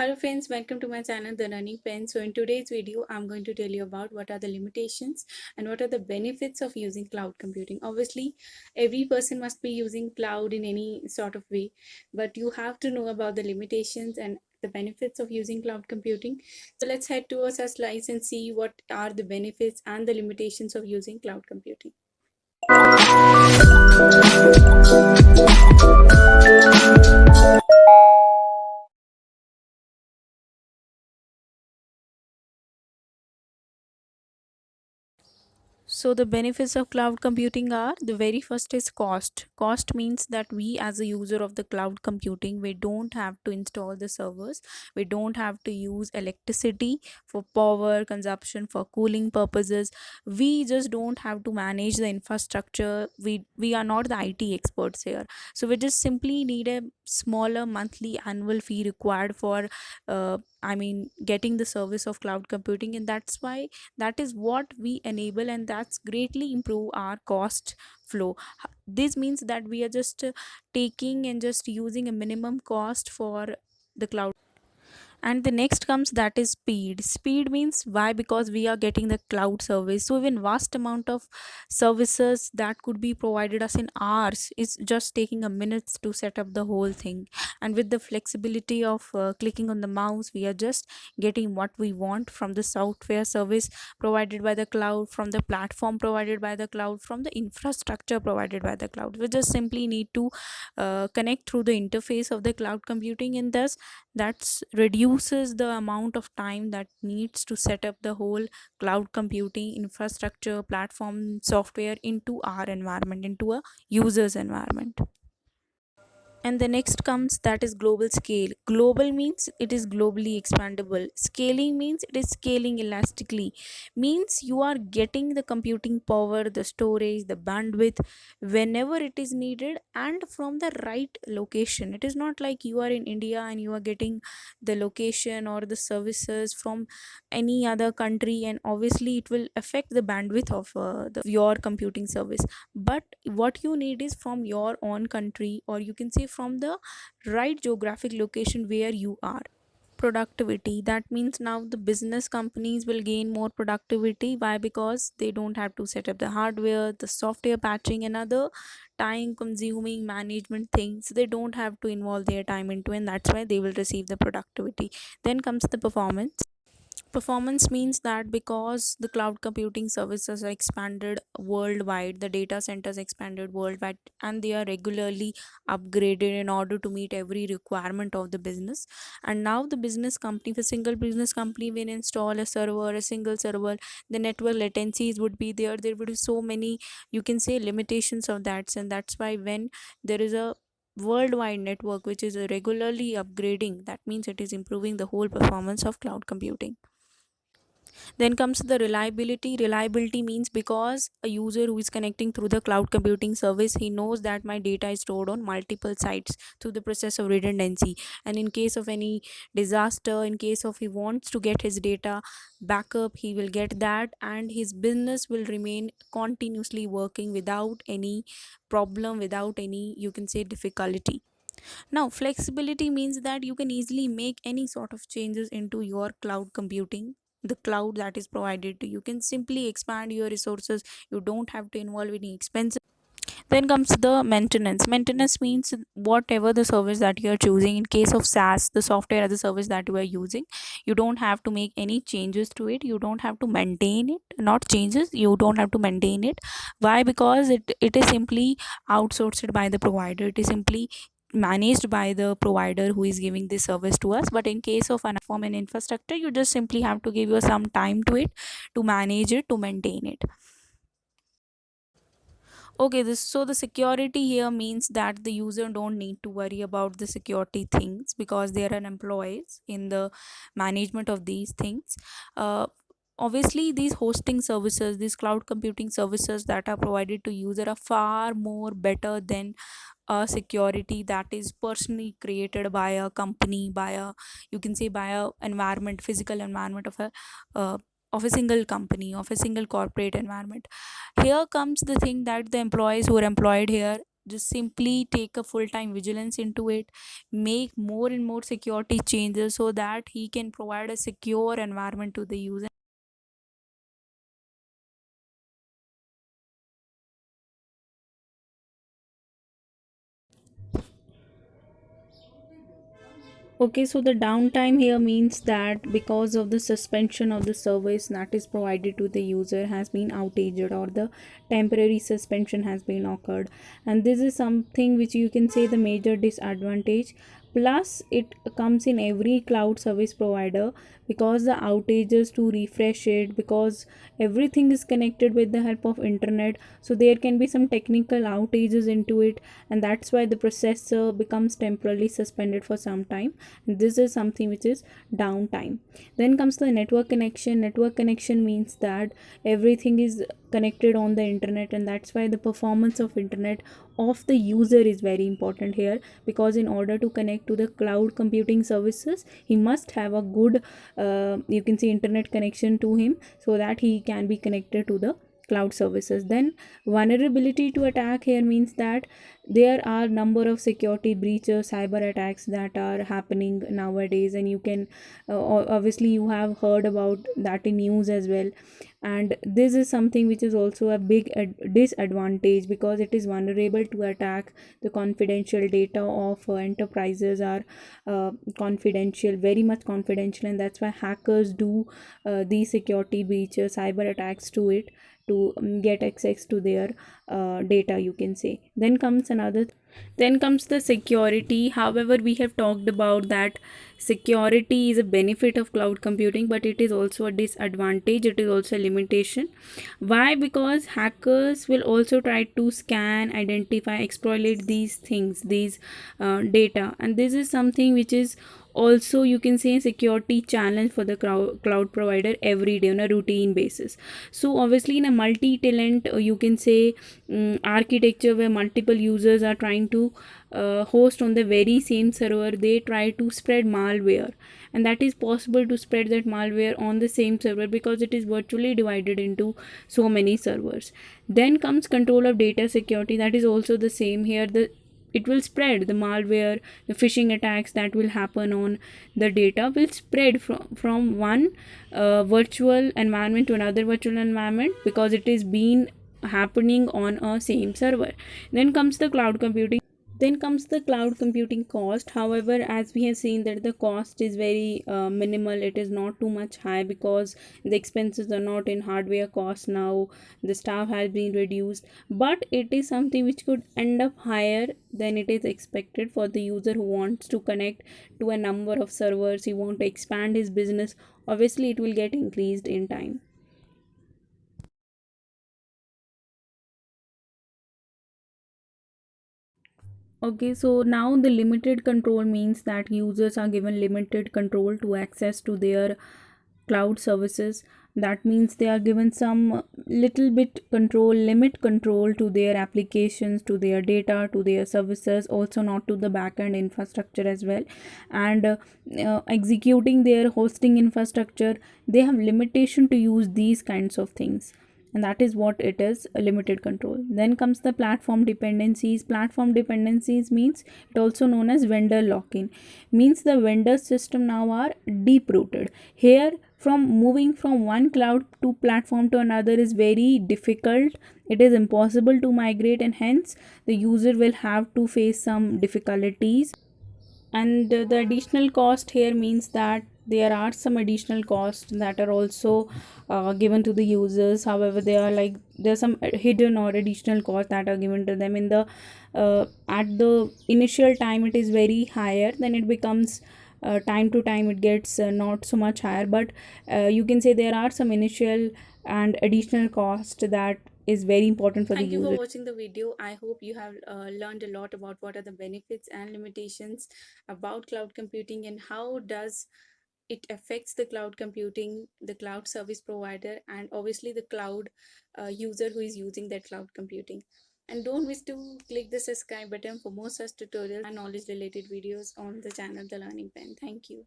Hello friends, welcome to my channel The Learning Pen. So in today's video, I'm going to tell you about what are the limitations and what are the benefits of using cloud computing. Obviously, every person must be using cloud in any sort of way, but you have to know about the limitations and the benefits of using cloud computing. So let's head towards our slides and see what are the benefits and the limitations of using cloud computing. So the benefits of cloud computing are, the very first is cost. Cost means that we as a user of the cloud computing, we don't have to install the servers. We don't have to use electricity for power consumption, for cooling purposes. We just don't have to manage the infrastructure. We are not the IT experts here. So we just simply need a smaller monthly annual fee required for getting the service of cloud computing, and that's why that is what we enable, and that's greatly improve our cost flow. This means that we are just taking and just using a minimum cost for the cloud. And the next comes, that is speed means why, because we are getting the cloud service, so even vast amount of services that could be provided us in hours is just taking a minutes to set up the whole thing. And with the flexibility of clicking on the mouse, we are just getting what we want from the software service provided by the cloud, from the platform provided by the cloud, from the infrastructure provided by the cloud. We just simply need to connect through the interface of the cloud computing, and thus that reduces the amount of time that needs to set up the whole cloud computing infrastructure platform software into our environment, into a user's environment. And the next comes, that is global scale. Global means it is globally expandable. Scaling means it is scaling elastically, means you are getting the computing power, the storage, the bandwidth whenever it is needed and from the right location. It is not like you are in India and you are getting the location or the services from any other country, and obviously it will affect the bandwidth of your computing service. But what you need is from your own country, or you can say from the right geographic location where you are. Productivity, that means now the business companies will gain more productivity. Why? Because they don't have to set up the hardware, the software patching, and other time consuming management things. They don't have to involve their time into, and that's why they will receive the productivity. Then comes the performance. Performance means that because the cloud computing services are expanded worldwide, the data centers expanded worldwide, and they are regularly upgraded in order to meet every requirement of the business. And now the business company, if a single business company will install a server, a single server, the network latencies would be there. There would be so many, you can say, limitations of that, and that's why when there is a worldwide network which is regularly upgrading, that means it is improving the whole performance of cloud computing. Then comes the reliability. Reliability means because a user who is connecting through the cloud computing service, he knows that my data is stored on multiple sites through the process of redundancy, and in case of any disaster, in case of he wants to get his data backup, he will get that, and his business will remain continuously working without any problem, without any, you can say, difficulty. Now flexibility means that you can easily make any sort of changes into your cloud computing, the cloud that is provided to you. You can simply expand your resources. You don't have to involve any expenses. Then comes the maintenance. Maintenance means whatever the service that you are choosing. In case of SaaS, the software as a service that you are using, you don't have to make any changes to it. You don't have to maintain it. Not changes, you don't have to maintain it. Why? Because it is simply outsourced by the provider. It is simply managed by the provider who is giving this service to us. But in case of an form and infrastructure, you just simply have to give you some time to it, to manage it, to maintain it. Okay, this, so the security here means that the user don't need to worry about the security things because they are an employees in the management of these things. uh, Obviously these hosting services, these cloud computing services that are provided to user are far more better than a security that is personally created by a company, by a, you can say, by a environment, physical environment uh, of a single company, of a single corporate environment. Here comes the thing that the employees who are employed here, just simply take a full-time vigilance into it, make more and more security changes so that he can provide a secure environment to the user. Okay, so the downtime here means that because of the suspension of the service that is provided to the user has been outaged, or the temporary suspension has been occurred, and this is something which you can say the major disadvantage. Plus it comes in every cloud service provider, because the outages to refresh it, because everything is connected with the help of internet, so there can be some technical outages into it, and that's why the processor becomes temporarily suspended for some time. This is something which is downtime. Then comes the network connection. Network connection means that everything is connected on the internet, and that's why the performance of internet of the user is very important here, because in order to connect to the cloud computing services, he must have a good you can say internet connection to him, so that he can be connected to the cloud services. Then vulnerability to attack here means that there are number of security breaches, cyber attacks that are happening nowadays, and you can obviously you have heard about that in news as well. And this is something which is also a big disadvantage, because it is vulnerable to attack. The confidential data of enterprises are confidential, very much confidential, and that's why hackers do these security breaches, cyber attacks to it, to get access to their data, you can say. Then comes the security. However, we have talked about that security is a benefit of cloud computing, but it is also a disadvantage, it is also a limitation. Why? Because hackers will also try to scan, identify, exploit these things, these data, and this is something which is also, you can say, a security challenge for the cloud provider every day on a routine basis. So obviously in a multi-tenant you can say architecture, where multiple users are trying to host on the very same server, they try to spread malware, and that is possible to spread that malware on the same server, because it is virtually divided into so many servers. Then comes control of data security. That is also the same here. It will spread the malware, the phishing attacks that will happen on the data will spread from one virtual environment to another virtual environment, because it is being happening on a same server. Then comes the cloud computing. Then comes the cloud computing cost. However, as we have seen that the cost is very minimal, it is not too much high, because the expenses are not in hardware cost now, the staff has been reduced, but it is something which could end up higher than it is expected for the user who wants to connect to a number of servers, he want to expand his business. Obviously it will get increased in time. Okay, so now the limited control means that users are given limited control to access to their cloud services. That means they are given some little bit control, limit control to their applications, to their data, to their services, also not to the backend infrastructure as well. And executing their hosting infrastructure, they have limitation to use these kinds of things, and that is what it is, a limited control. Then comes the platform dependencies. Platform dependencies means it also known as vendor lock-in, means the vendor system now are deep rooted here. From moving from one cloud to platform to another is very difficult, it is impossible to migrate, and hence the user will have to face some difficulties. And the additional cost here means that there are some additional costs that are also given to the users. However, they are like there's some hidden or additional costs that are given to them in the at the initial time it is very higher, then it becomes time to time it gets not so much higher, but you can say there are some initial and additional cost that is very important for the Thank you for user. watching the video. I hope you have learned a lot about what are the benefits and limitations about cloud computing and how does it affects the cloud computing, the cloud service provider, and obviously the cloud user who is using that cloud computing. And don't miss to click the subscribe button for more such tutorials and knowledge related videos on the channel The Learning Pen. Thank you.